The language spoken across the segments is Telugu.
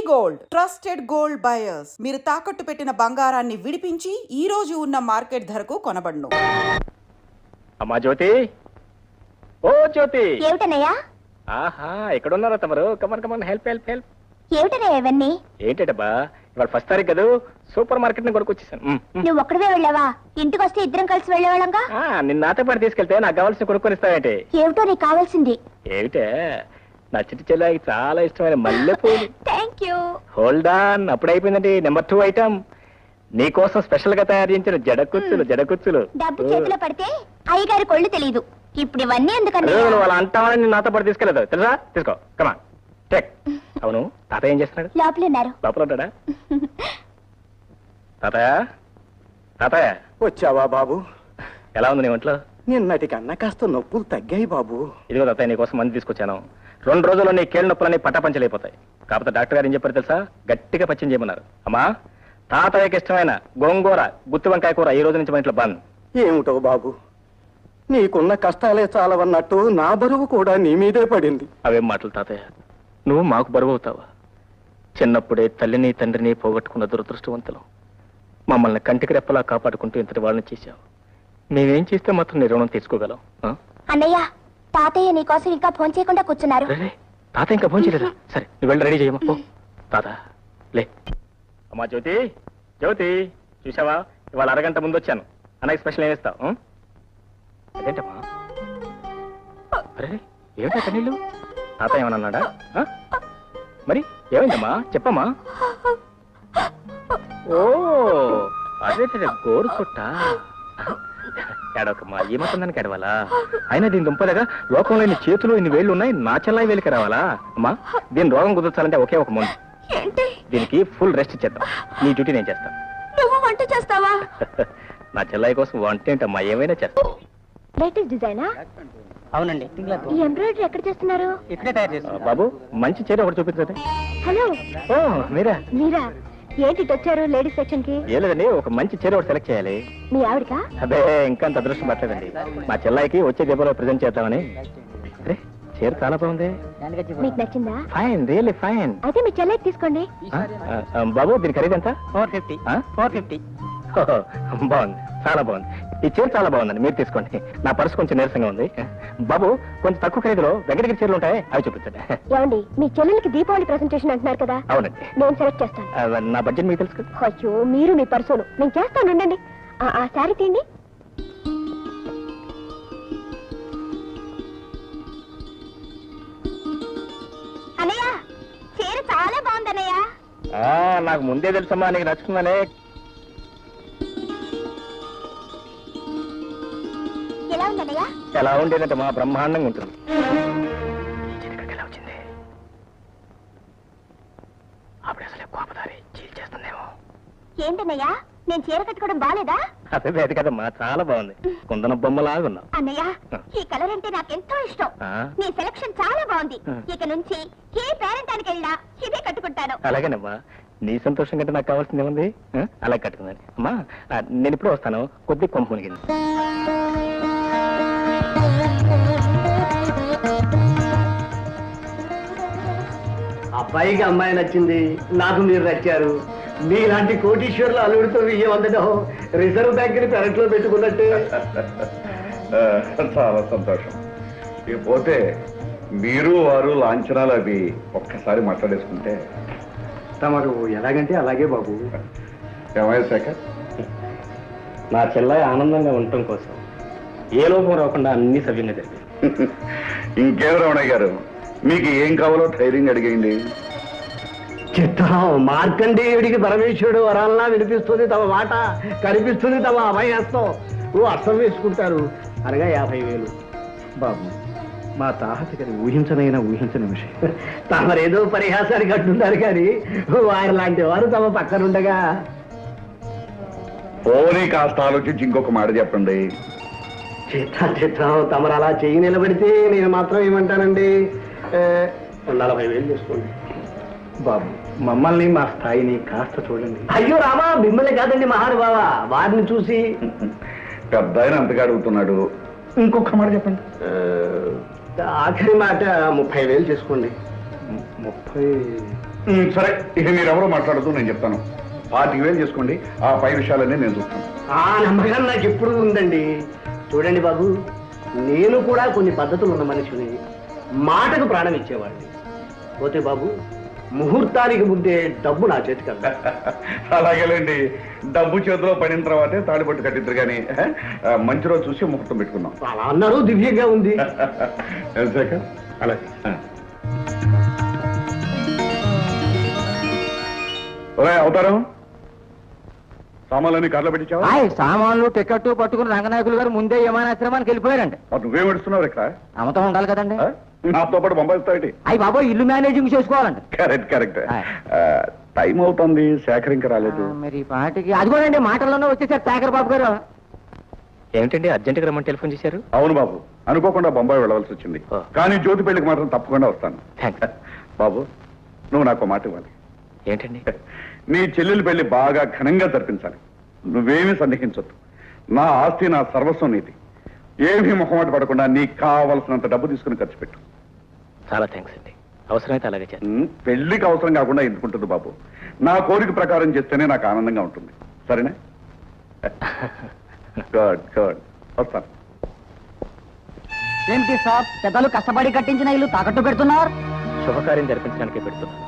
Gold trusted gold buyers. మీరు తాకట్టు పెట్టిన బంగారాన్ని విడిపించి ఈ రోజు ఉన్న మార్కెట్ ధరకు కొనబడును. అమ్మా జ్యోతి, ఓ జ్యోతి. ఏమిటనయ్యా? ఆహా, ఎక్కడున్నారా తమరు? Come on come on, help help help. ఏమిటనయ్యా ఇవన్నీ? ఏంటబ్బా, ఇవాళ ఫస్ట్ తారీఖు కదా, సూపర్ మార్కెట్ ని కొనుక్కొచ్చేసాను. నువ్వు ఒక్కడివే వెళ్ళావా? ఇంటికి వస్తే ఇద్దరం కలిసి వెళ్ళేవాళ్ళంగా. నిన్న నాతో పాటు తీసుకెళ్తే నాకు కావాల్సిన కొనుక్కొని ఇస్తావేంటి? ఏమిటో నీకు కావాల్సింది? ఏమిటే, నా చిట్టి చెల్లాయికి చాలా ఇష్టమైన మల్లెపూలు. Thank you. హోల్డ్ ఆన్, అప్పుడు అయిపోయిందండి. నెంబర్ 2 ఐటమ్ నీకోసం స్పెషల్ గా తయారు చేయించిన జడకుచ్చులు. డబ్బు చేతిలో పడితే అయ్యగారి కొళ్ళు తెలియదు. ఇప్పుడు ఇవన్నీ ఎందుకన్నా? వాళ్ళ అంటామని నేను నాతో పాటు తీసుకెళ్ళదు తెలుసా? తీసుకో, కమా టెక్. అవును, తాత ఏం చేస్తున్నాడు? లోపల ఉన్నారు. లోపల ఉంటాడా? తాతయ్య, తాతయ్య వచ్చావా బాబు? ఎలా ఉంది నీ ఒంట్లో? నిన్నటి కన్నా కాస్త నొప్పులు తగ్గాయి బాబు. ఇదిగో తాతయ్య, నీకోసం మంది తీసుకొచ్చాను. 2 రోజుల్లో నీ కీళ్ళ నొప్పులన్నీ పటాపంచలైపోతాయి. కాకపోతే డాక్టర్ గారు ఏం చెప్పారు తెలుసా? గట్టిగా పచ్చిం చేయమన్నారు. అమ్మా, తాతయ్యకి ఇష్టమైన గోంగూర, గుత్తి వంకాయ కూర ఈ రోజు నుంచి మన ఇంట్లో బంద్. ఏమిటో బాబు, నీకున్న కష్టాలే చాలవన్నట్టు నా బరువు కూడా నీ మీదే పడింది. అవేం మాటలు తాతయ్య, నువ్వు మాకు బరువు అవుతావా? చిన్నప్పుడే తల్లిని తండ్రిని పోగొట్టుకున్న దురదృష్టవంతులం. మమ్మల్ని కంటికి రెప్పలా కాపాడుకుంటూ ఇంతటి వాళ్ళని చేశావు. మేమేం చేస్తే మాత్రం నీ రుణం తీసుకోగలం? అన్నయ్య, తాతయ్య నీకోసం ఇంకా ఫోన్ చేయకుండా కూర్చున్నారు. తాత ఇంకా ఫోన్ చేయలేదా? సరే, నువ్వు వెళ్ళి రెడీ చేయమా. తాత లే. అమ్మా జ్యోతి, జ్యోతి చూసావా, ఇవాళ అరగంట ముందు వచ్చాను. అన్నకి స్పెషల్ ఏమి ఇస్తావు? అదేంటమ్మా? అరే, ఏమిటా కన్నీళ్ళు? తాత ఏమన్నాడా? మరి ఏమైందమ్మా, చెప్పమ్మా. ఓ అదే గోరు చుట్ట. ఏడవకమ్మా, ఈ మొత్తం దానికి ఏడవాలా? అయినా దీని దుంపదగా లోకంలో ఇన్ని చేతులు ఇన్ని వేళ్ళు ఉన్నాయి, నా చెల్లాయి వేలికి రావాలా? అమ్మా, దీని రోగం కుదర్చాలంటే ఒకే ఒక మందు. దీనికి ఫుల్ రెస్ట్ ఇచ్చేద్దాం. నీ డ్యూటీ నేను చేస్తాను. నువ్వు వంట చేస్తావా? నా చెల్లాయి కోసం వంట ఏంటమ్మా, ఏమైనా చేస్తాను. లేటెస్ట్ డిజైనా? అవునండి. ఈ ఎంబ్రాయిడరీ ఎక్కడ చేస్తున్నారు? ఇక్కడే తయారు చేస్తాం. బాబు, మంచి చీర ఒకటి చూపించండి. హలో. ఓ మీరా? ఏంటి వచ్చారు లేడీస్ సెక్షన్ కి? ఏ లేదండి, ఒక మంచి చీర ఒకటి సెలెక్ట్ చేయాలి. మీ ఆవిడకా? అదే, ఇంకా అంత అదృష్టం పట్టలేదండి. మా చెల్లాయికి వచ్చే దీపంలో ప్రజెంట్ చేద్దామని. అరే, చీర చాలా బాగుంది. మీకు నచ్చిందా? Fine, really fine. అయితే మీ చెల్లెకి తీసుకోండి. బాబు, దీని ఖరీదు ఎంత? 450. 450. బాగుంది, చాలా బాగుంది. ఈ చీర చాలా బాగుందండి, మీరు తీసుకోండి. నా పర్సు కొంచెం నీరసంగా ఉంది. బాబు, కొంచెం తక్కువ ఖరీదులో దగ్గర చీరలు ఉంటాయి, అవి చూపించండి. ఏమండి, మీ చెల్లెలకి దీపావళి ప్రెసెంటేషన్ అంటున్నారు కదా? అవునండి. నేను సెలెక్ట్ చేస్తాను. నా బడ్జెట్ మీకు తెలుసు కదా. అయ్యో, మీరు మీ పర్సును నేను చేస్తాను, ఉండండి. ఆ శారీ తీయండి. అన్నయ్య, చీర చాలా బాగుంది అన్నయ్య. నాకు ముందే తెలుసమ్మా, నీకు నచ్చుతుందనే. ఎలా ఉంది అన్నయ్య? ఎలా ఉండేదంటే మా బ్రహ్మాండంగా ఉంటుంది. ఎలా వచ్చింది? అప్పుడు అసలు కోపదారి చీల్ చేస్తుందేమో. ఏంటన్నయ్య, నేను చీర కట్టుకోవడం బాలేదా? అదే లేదు కదమ్మా, చాలా బాగుంది. కుందన బొమ్మలాగున్నావు. అన్నయ్య, ఈ కలర్ అంటే నాకెంతో ఇష్టం. నీ సెలక్షన్ చాలా బాగుంది. ఇక నుంచి ఏ పేరెంటానికి వెళ్ళినా ఇదే కట్టుకుంటాను. అలాగేనమ్మా, నీ సంతోషం కంటే నాకు కావాల్సింది ఏముంది? అలా కట్టుకుందని. అమ్మా, నేను ఇప్పుడు వస్తాను, కొద్ది కొంప మునిగింది. అబ్బాయికి అమ్మాయి నచ్చింది, నాకు మీరు నచ్చారు. మీలాంటి కోటీశ్వర్ల అల్లుడితో విజయం అందడం రిజర్వ్ బ్యాంక్ ని పెరట్లో పెట్టుకున్నట్టే. చాలా సంతోషం. ఇకపోతే మీరు వారు లాంఛనాలు అవి ఒక్కసారి మాట్లాడేసుకుంటే. తమరు ఎలాగంటే అలాగే బాబు. ఏమయ్య శేఖర్, నా చెల్లాయి ఆనందంగా ఉండటం కోసం ఏ లోపం రాకుండా అన్ని సవ్యంగా జరిగాయి. ఇంకేం రమణయ్య గారు, మీకు ఏం కావాలో ధైర్యంగా అడిగేయండి. చిత్తం, మార్కండేయుడికి పరమేశ్వరుడు వరాలనా వినిపిస్తుంది తమ మాట, కనిపిస్తుంది తమ అభయహస్తం. అర్థం వేసుకుంటారు అనగా 50,000. బాబు, మా తాహతి గారి ఊహించని విషయం. తమరేదో పరిహాసానికి అంటున్నారు కానీ వారి లాంటి వారు తమ పక్కనుండగా. పోనీ కాస్త ఆలోచించి ఇంకొక మాట చెప్పండి. చిత్తం, తమరు అలా చెయ్యి నిలబడితే నేను మాత్రం ఏమంటానండి, 40,000 చేసుకోండి. బాబు, మమ్మల్ని మా స్థాయిని కాస్త చూడండి. అయ్యో రామా, మిమ్మల్ని కాదండి మహానుభావ, వారిని చూసి. పెద్ద ఆయన అంతగా అడుగుతున్నాడు, ఇంకొక మాట చెప్పండి. ఆఖరి మాట 30,000 చేసుకోండి. 30 సరే ఇక మీరెవరో మాట్లాడదు, నేను చెప్తాను. 25,000 చేసుకోండి, ఆ పై విషయాలన్నీ నేను చూస్తాను. ఆ నమ్మకం నాకు ఎప్పుడు ఉందండి. చూడండి బాబు, నేను కూడా కొన్ని పద్ధతులు ఉన్న మనిషిని, మాటకు ప్రాణం ఇచ్చేవాడిని. పోతే బాబు, ముహూర్తానికి ముందే డబ్బు నా చేతికి అందాలి. అలాగేలేండి, డబ్బు చేతిలో పడిన తర్వాతే తాళిబొట్టు కట్టిద్దరు కానీ మంచి రోజు చూసి ముహూర్తం పెట్టుకుందాం. అలా అన్నారు, దివ్యంగా ఉంది. శేఖర్, అలాగే. అవుతారు సామాన్లన్నీ కార్లో పెట్టించావా? సామాన్లు టికెట్ పట్టుకుని రంగనాయకులు గారు ముందే విమానాశ్రమానికి వెళ్ళిపోయారండి. నువ్వేం పెడుతున్నావు ఇక్కడ? అమ్మతం ఉండాలి కదండి. నాతో పాటు పంపిస్తావేంటి? అయ్యి బాబు, ఇల్లు మేనేజింగ్ చేసుకోవాలండి. Correct correct. టైం అవుతుంది, శేఖర్ ఇంకా రాలేదు. మరి ఈ పాటికి అదిగోనండి మాటల్లోనే వచ్చేసారు శేఖర్ బాబు గారు. ఏమిటండి అర్జెంటుగా రమ్మని టెలిఫోన్ చేశారు? అవును బాబు, అనుకోకుండా బొంబాయి వెళ్ళవలసి వచ్చింది. కానీ జ్యోతి పెళ్లికి మాత్రం తప్పకుండా వస్తాను. థ్యాంక్స్. బాబు, నువ్వు నాకు మాట ఇవ్వాలి. ఏంటండి? నీ చెల్లెలు పెళ్లి బాగా ఘనంగా జరిపించాలి. నువ్వేమీ సందేహించొద్దు. నా ఆస్తి, నా సర్వస్వం నీది. ఏమీ మొహమాట పడకుండా నీకు కావలసినంత డబ్బు తీసుకుని ఖర్చు పెట్టు. చాలా థ్యాంక్స్ అండి. అవసరమైతే అలాగే చేస్తాను. పెళ్లికి అవసరం కాకుండా ఎందుకుంటుంది బాబు? నా కోరిక ప్రకారం చేస్తేనే నాకు ఆనందంగా ఉంటుంది. సరేనా? గుడ్ గుడ్, వస్తాను. ఏంటి సార్, పెద్దలు కష్టపడి కట్టించిన ఇల్లు తాకట్టు పెడుతున్నారు? శుభకార్యం జరిపించడానికే పెడుతున్నాను.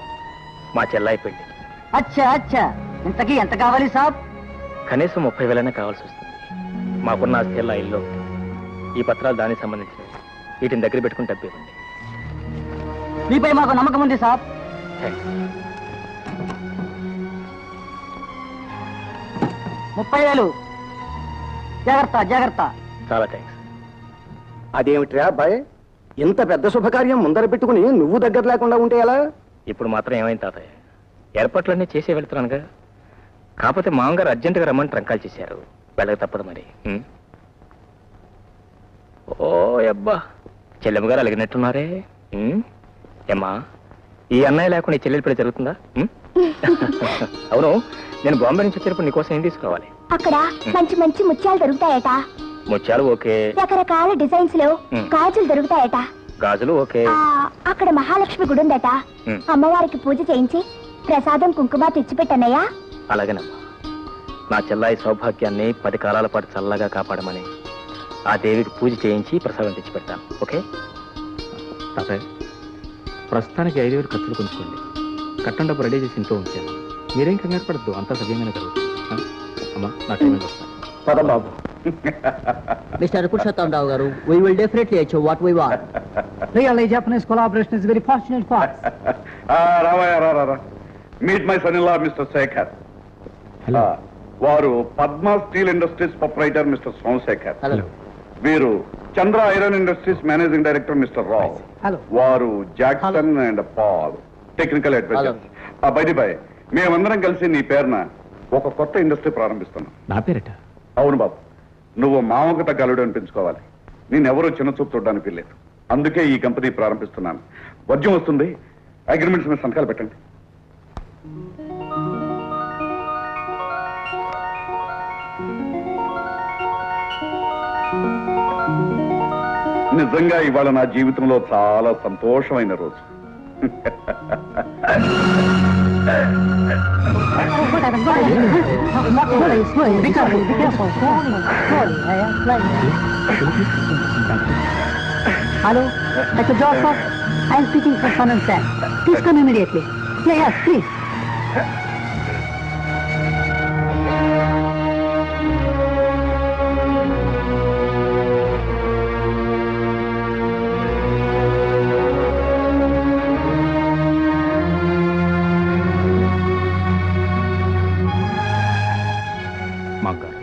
మా చెల్లాయి పెళ్లి. అచ్చా అచ్చా, ఇంతకీ ఎంత కావాలి సాబ్? కనీసం 30,000 కావాల్సి వస్తుంది. మాకున్న ఆస్తి ఎల్లా ఇల్లు. ఈ పత్రాలు దానికి సంబంధించినవి. వీటిని దగ్గర పెట్టుకుని డబ్బు ఇవ్వండి. మీపై మాకు నమ్మకం ఉంది సాబ్. థ్యాంక్స్. 30,000. జాగ్రత్త జాగ్రత్త. చాలా థ్యాంక్స్. అదేమిట్రా అబ్బాయి, ఇంత పెద్ద శుభకార్యం ముందర పెట్టుకుని నువ్వు దగ్గర లేకుండా ఉంటే ఎలా? ఇప్పుడు మాత్రం ఏమైంది తాతయ్య? ఏర్పాట్లన్నీ చేసే వెళ్తున్నానుగా. కాకపోతే మామగారు అర్జెంటుగా రమ్మని ట్రంకాలు చేశారు. వెళ్ళక తప్పదు మరి. ఓ అబ్బా, చెల్లెమ్మ గారు అలిగినట్టున్నారే. ఏమ్మా, ఈ అన్నయ్య లేకుండా ఈ చెల్లెలి పెళ్లి జరుగుతుందా? అవును, నేను బాంబే నుంచి వచ్చేటప్పుడు నీకోసం ఏం తీసుకురావాలి? అక్కడ మంచి మంచి ముత్యాలు దొరుకుతాయట. ముత్యాలు ఓకే. రకరకాల డిజైన్స్ లో గాజులు దొరుకుతాయట. గాజులు ఓకే. అక్కడ మహాలక్ష్మి గుడి ఉందట. ఉమ్. అమ్మవారికి పూజ చేయించి ప్రసాదం కుంకుమ తెచ్చిపెట్టన్నయ్యా. అలాగేనమ్మా. నా చెల్లాయి సౌభాగ్యాన్ని 10 కాలాల పాటు చల్లగా కాపాడమని ఆ దేవికి పూజ చేయించి ప్రసాదం తెచ్చి పెడతాను. ఓకే తాతయ్య, ప్రస్తుతానికి 5,000 ఖర్చులు కొంచుకోండి. కట్టం డబ్బు రెడీ చేసి ఇంట్లో ఉంచాను. మీరేం కంగారు పడద్దు, అంతా సవ్యంగానే జరుగుతుంది. అమ్మా, నా టైం వస్తాను. పద బాబు. మిస్టర్ పురుషోత్తం రావు గారు, we will definitely achieve what we want. Really, Japanese collaboration is very fortunate for us. రావయ్యా, రా. Meet my son in law mister Shekhar. వారు Padma steel industries proprietor mister Somashekhar. Hello. వీరు Chandra iron industries managing director mister Rao. Hello. వారు Jackson and Paul, technical adviser. బై మేమందరం కలిసి నీ పేరున ఒక కొత్త ఇండస్ట్రీ ప్రారంభిస్తున్నాం. నా పేరట? అవును బాబు, నువ్వు మామకు తగ్గ అల్లుడు అనిపించుకోవాలి. నేనెవరూ చిన్న చూపు చూడడానికి లేదు. అందుకే ఈ కంపెనీ ప్రారంభిస్తున్నాను. వద్యం వస్తుంది, అగ్రిమెంట్స్ మీద సంతకాలు పెట్టండి. నిజంగా ఇవాళ నా జీవితంలో చాలా సంతోషమైన రోజు. Hello, Dr. Joseph. I am speaking for Sun and Sam. Please come immediately. Yes, please. మామగారు,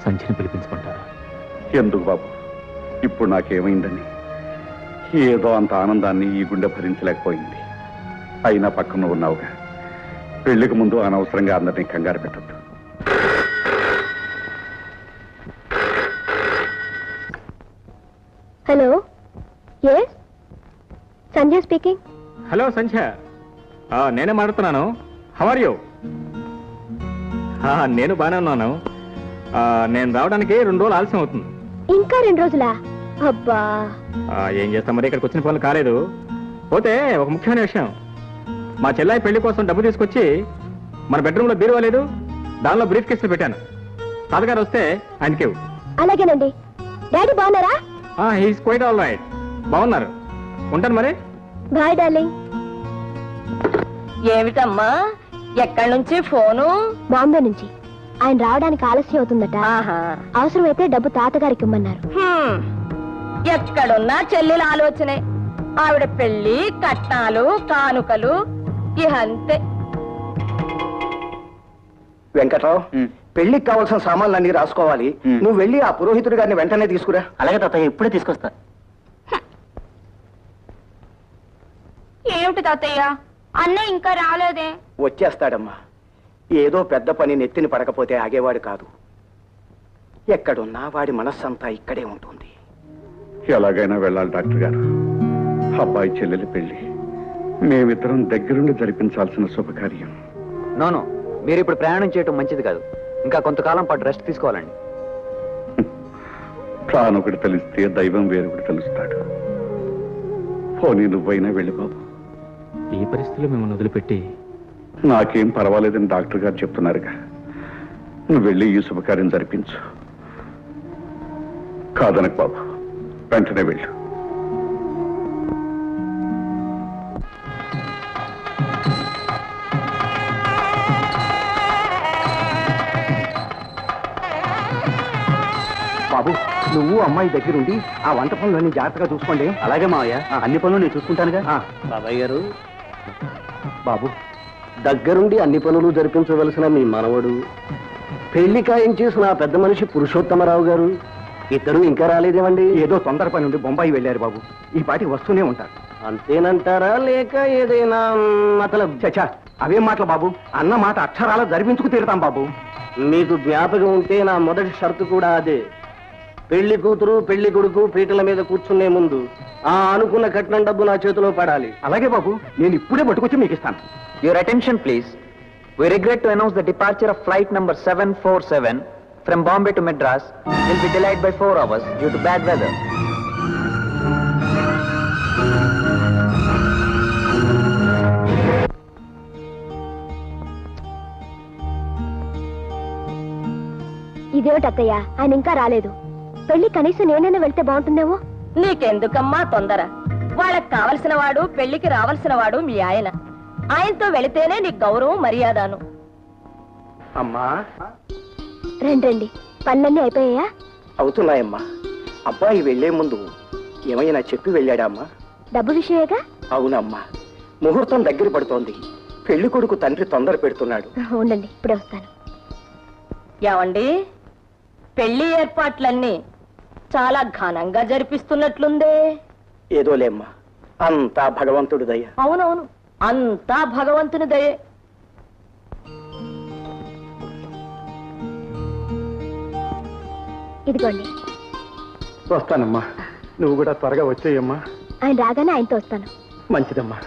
సంచిని పిలిపించుకుంటారా? ఎందుకు బాబు, ఇప్పుడు నాకేమైందని? ఏదో అంత ఆనందాన్ని ఈ గుండె భరించలేకపోయింది. అయినా పక్కన ఉన్నావుగా. పెళ్లికి ముందు అనవసరంగా అందరినీ కంగారు పెట్టద్దు. Hello, yes Sanjay speaking. Hello Sandhya, నేనే మాట్లాడుతున్నాను. How are you? నేను బాగానే ఉన్నాను. నేను రావడానికి 2 రోజులు ఆలస్యం అవుతుంది. ఇంకా 2 రోజులా? అబ్బా, ఏం చేస్తాం మరి, ఇక్కడికి వచ్చిన పనులు కాలేదు. పోతే ఒక ముఖ్యమైన విషయం, మా చెల్లాయి పెళ్లి కోసం డబ్బు తీసుకొచ్చి మన బెడ్రూమ్ లో బీరువా లేదు, దానిలో బ్రీఫ్ కేసులు పెట్టాను. తాతగారు వస్తే ఆయనకి అలాగేనండి. డాడీ బాగున్నారా? He's quite all right. బాగున్నారు. ఉంటాను మరి. Bye darling. ఏమిటమ్మా, ఎక్కడి నుంచి ఫోను? బాంబే నుంచి. ఆయన రావడానికి ఆలస్యం అవుతుందట. అవసరమైతే డబ్బు తాతగారికి ఇమ్మన్నారు. ఎక్కడున్నా చెల్లెల ఆలోచనే. ఆవిడ పెళ్లి, కట్నాలు, కానుకలు ఇహ అంతే. వెంకట్రావు, పెళ్లికి కావాల్సిన సామాన్లన్నీ రాసుకోవాలి. నువ్వు వెళ్ళి ఆ పురోహితుడి గారిని వెంటనే తీసుకురా. అలాగే తాతయ్య, ఇప్పుడే తీసుకొస్తా. ఏమిటి తాతయ్య, అన్నయ్య ఇంకా రాలేదే? వచ్చేస్తాడమ్మా. ఏదో పెద్ద పని నెత్తిని పడకపోతే ఆగేవాడు కాదు. ఎక్కడున్నా వాడి మనస్సంతా ఇక్కడే ఉంటుంది. ఎలాగైనా వెళ్ళాలి డాక్టర్ గారు. అబ్బాయి చెల్లెలి పెళ్లి మేమిద్దరం దగ్గరుండి జరిపించాల్సిన శుభకార్యం. నోను, మీరు ఇప్పుడు ప్రయాణం చేయటం మంచిది కాదు. ఇంకా కొంతకాలం పాటు రెస్ట్ తీసుకోవాలండి. ప్లాన్ ఒకటి తెలిస్తే దైవం వేరొకటి తెలుస్తాడు. పోనీ నువ్వైనా వెళ్ళి బాబు. ఈ పరిస్థితిలో మిమ్మల్ని వదిలిపెట్టి నాకేం పర్వాలేదని డాక్టర్ గారు చెప్తున్నారుగా. నువ్వు వెళ్ళి ఈ శుభకార్యం జరిపించు. కాదనకు బాబు, వెంటనే వెళ్ళు. బాబు, నువ్వు అమ్మాయి దగ్గరుండి ఆ వంట పనులన్నీ జాగ్రత్తగా చూసుకోండి. అలాగే మావయ్య, అన్ని పనులు నేను చూసుకుంటానుగా. బాబాయ్ గారు, బాబు, దగ్గరుండి అన్ని పనులు జరిపించవలసిన మీ మనవడు, పెళ్లి ఖాయం చేసిన ఆ పెద్ద మనిషి పురుషోత్తమరావు గారు ఇద్దరు ఇంకా రాలేదేమండి? ఏదో తొందర పని నుండి బొంబాయి వెళ్ళారు బాబు. ఈ పాటికి వస్తూనే ఉంటారు. అంతేనంటారా, లేక ఏదైనా మతలబ్? చచ్చా, అవేం మాటలు బాబు. అన్న మాట అక్షరాల జరిపించుకు తీరుతాం బాబు. మీకు జ్ఞాపకం ఉంటే నా మొదటి షరతు కూడా అదే. పెళ్లి కూతురు పెళ్లి కొడుకు పీటల మీద కూర్చునే ముందు ఆ అనుకున్న కట్నం డబ్బు నా చేతిలో పడాలి. అలాగే బాబు, నేను ఇప్పుడే పట్టుకొచ్చి మీకు ఇస్తాను. Your attention please. We regret to announce the departure of flight number 747 from Bombay to Madras will be delayed by 4 hours due to bad weather. ఇదేమిటి అత్తయ్య, ఆయన ఇంకా రాలేదు. పెళ్లి కనీసం నేనైనా వెళ్తే బాగుంటుందేమో. నీకెందుకమ్మా తొందర? వాళ్ళకి కావలసిన వాడు, పెళ్లికి రావాల్సిన వాడు మీ ఆయన. ఆయనతో వెళితేనే నీకు గౌరవం, మర్యాదను. అమ్మా, రండి, పనులన్నీ అయిపోయాయా? అవుతున్నాయమ్మా. అబ్బాయి వెళ్లే ముందు ఏమైనా చెప్పి వెళ్ళాడా అమ్మా? డబ్బు విషయేగా? అవునమ్మా, ముహూర్తం దగ్గర పడుతోంది. పెళ్లి కొడుకు తండ్రి తొందర పెడుతున్నాడు. ఉండండి, ఇప్పుడే వస్తాను. ఏమండి, పెళ్లి ఏర్పాట్లన్నీ చాలా ఘనంగా జరిపిస్తున్నట్లుందే. ఏదోలేమ్మా, అంతా భగవంతుడు దయ. అవునవును, అంతా భగవంతుని దయే. ఇదిగోండి. వస్తానమ్మా, నువ్వు కూడా త్వరగా వచ్చేయమ్మా. ఆయన రాగానే ఆయనతో వస్తాను. మంచిదమ్మా.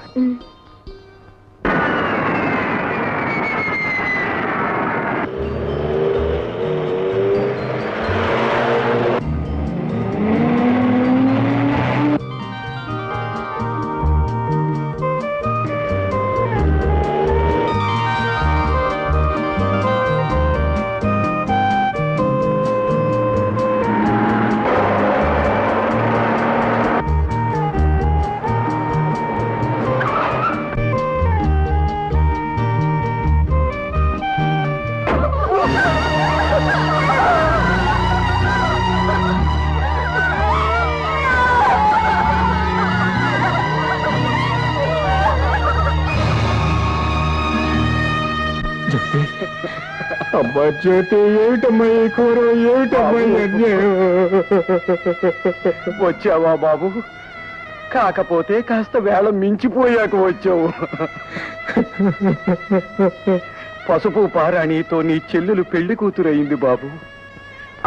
అబ్బా జ్యోతి, ఏమిటమ్మా ఈ కూర, ఏమిటమ్మా ఈ అన్యాయం? వచ్చావా బాబు? కాకపోతే కాస్త వేళ మించిపోయాక వచ్చావు. పసుపు పారాణితో నీ చెల్లెలు పెళ్లి కూతురయింది బాబు.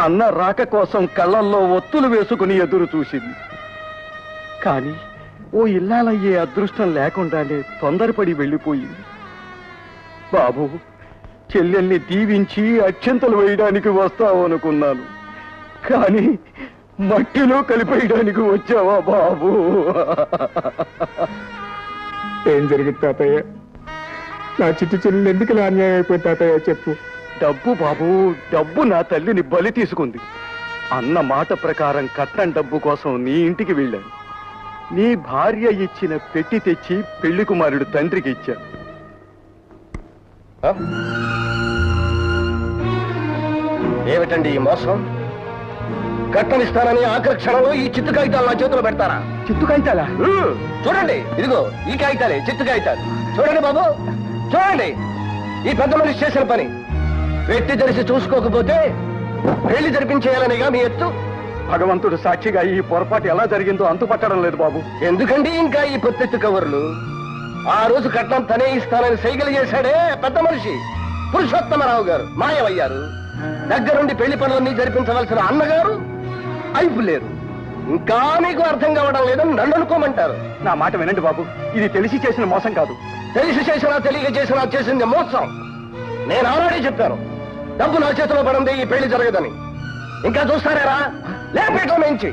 అన్న రాక కోసం కళ్ళల్లో ఒత్తులు వేసుకుని ఎదురు చూసింది. కానీ ఓ ఇల్లాలయ్యే అదృష్టం లేకుండానే తొందరపడి వెళ్ళిపోయింది. బాబు, చెల్లెల్ని దీవించి అక్షంతలు వేయడానికి వస్తావనుకున్నాను, కానీ మట్టిలో కలిపేయడానికి వచ్చావా బాబు? ఏం జరిగింది తాతయ్య? నా చిట్టు చెల్లెలు ఎందుకు ఇలా అన్యాయం అయిపోయింది తాతయ్య చెప్పు. డబ్బు బాబు, డబ్బు నా తల్లిని బలి తీసుకుంది. అన్న మాట ప్రకారం కట్నం డబ్బు కోసం నీ ఇంటికి వెళ్ళాను. నీ భార్య ఇచ్చిన పెట్టి తెచ్చి పెళ్లి కుమారుడు తండ్రికి ఇచ్చాను. ఏమిటండి ఈ మోసం? కట్నం ఇస్తానని ఆఖరి క్షణంలో ఈ చిత్తు కాగితాలు నా చేతిలో పెడతారా? చిత్తు కాగితాలా? చూడండి, ఇదిగో ఈ కాగితాలే చిత్తు కాగితాలు. చూడండి బాబు, చూడండి. ఈ పెద్ద మనిషి చేసిన పని పెట్టి తెరిచి చూసుకోకపోతే పెళ్లి జరిపించేయాలనిగా మీ ఎత్తు. భగవంతుడు సాక్షిగా ఈ పొరపాటు ఎలా జరిగిందో అంతుపట్టడం లేదు బాబు. ఎందుకండి ఇంకా ఈ పొత్తెత్తు కవర్లు? ఆ రోజు కట్నం తనే ఇస్తానని సైకిల్ చేశాడే పెద్ద మనిషి పురుషోత్తమరావు గారు మాయమయ్యారు. దగ్గరుండి పెళ్లి పనులన్నీ జరిపించవలసిన అన్నగారు అయిపు లేరు. ఇంకా మీకు అర్థం కావడం లేదని నన్ను అనుకోమంటారు. నా మాట వినండి బాబు, ఇది తెలిసి చేసిన మోసం కాదు. తెలిసి చేసినా తెలియక చేసినా చేసింది మోసం. నేను ఆల్రెడీ చెప్పాను, డబ్బు నా చేతిలో పడింది ఈ పెళ్లి జరగదని. ఇంకా చూస్తారేరా? లేపేట నుంచి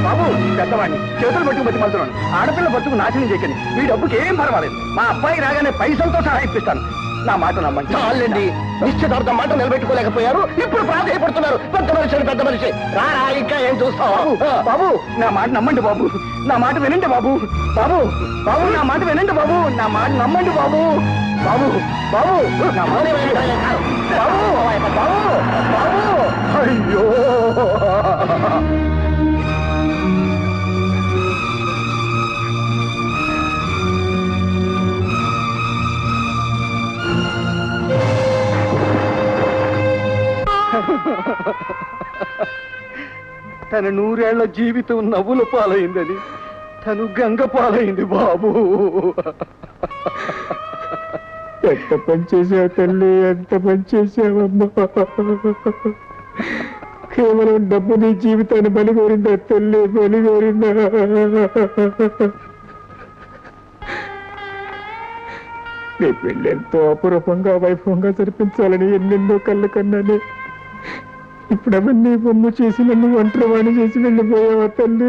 బాబు, పెద్దవాడిని చేతులు పట్టుకు బతిమాలుతున్నాను. ఆడపిల్ల బతుకు నాశనం చేయకండి. మీ డబ్బుకి ఏం పర్వాలేదు. మా అబ్బాయి రాగానే పైసలతో సహా ఇప్పిస్తాను. నా మాట నమ్మండి. చాలండి, నిశ్చితార్థం మాట నిలబెట్టుకోలేకపోయారు, ఇప్పుడు ప్రాధాయపడుతున్నారు. పెద్ద మనిషి పెద్ద మనిషి రారా, ఇంకా ఏం చూస్తావు? బాబు, నా మాట నమ్మండి బాబు. నా మాట వినండి బాబు. బాబు బాబు నా మాట వినండి బాబు. నా మాట నమ్మండి బాబు. బాబు బాబు నా మాట వినండి. బాబు బాబు బాబు అయ్యో. తన 100 ఏళ్ల జీవితం నవ్వుల పాలైందని తను గంగ పాలైంది బాబు. ఎంత పని చేసావు తల్లి, ఎంత పని చేసావమ్మా. కేవలం డబ్బు నీ జీవితాన్ని బలిగోరిందా తల్లి, బలిగోరిందా? నీ పెళ్ళి ఎంతో అపురూపంగా వైభవంగా జరిపించాలని ఎన్నెన్నో కళ్ళు కన్నాను. ఇప్పుడు అవన్నీ బొమ్మ చేసి నన్ను ఒంటరి వాణి చేసి వెళ్ళిపోయావా తల్లి,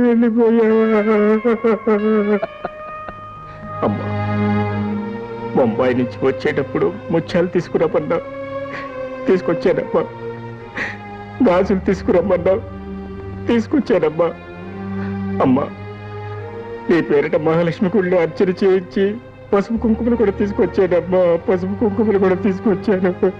వెళ్ళిపోయావా? అమ్మా, బొంబాయి నుంచి వచ్చేటప్పుడు ముత్యాలు తీసుకురమ్మన్నావు, తీసుకొచ్చానమ్మా. గాజులు తీసుకురమ్మన్నావు, తీసుకొచ్చానమ్మా. అమ్మా, నీ పేరిట మహాలక్ష్మి గుళ్ళో అర్చన చేయించి పసుపు కుంకుమలు కూడా తీసుకొచ్చానమ్మా, పసుపు కుంకుమలు కూడా తీసుకొచ్చాను.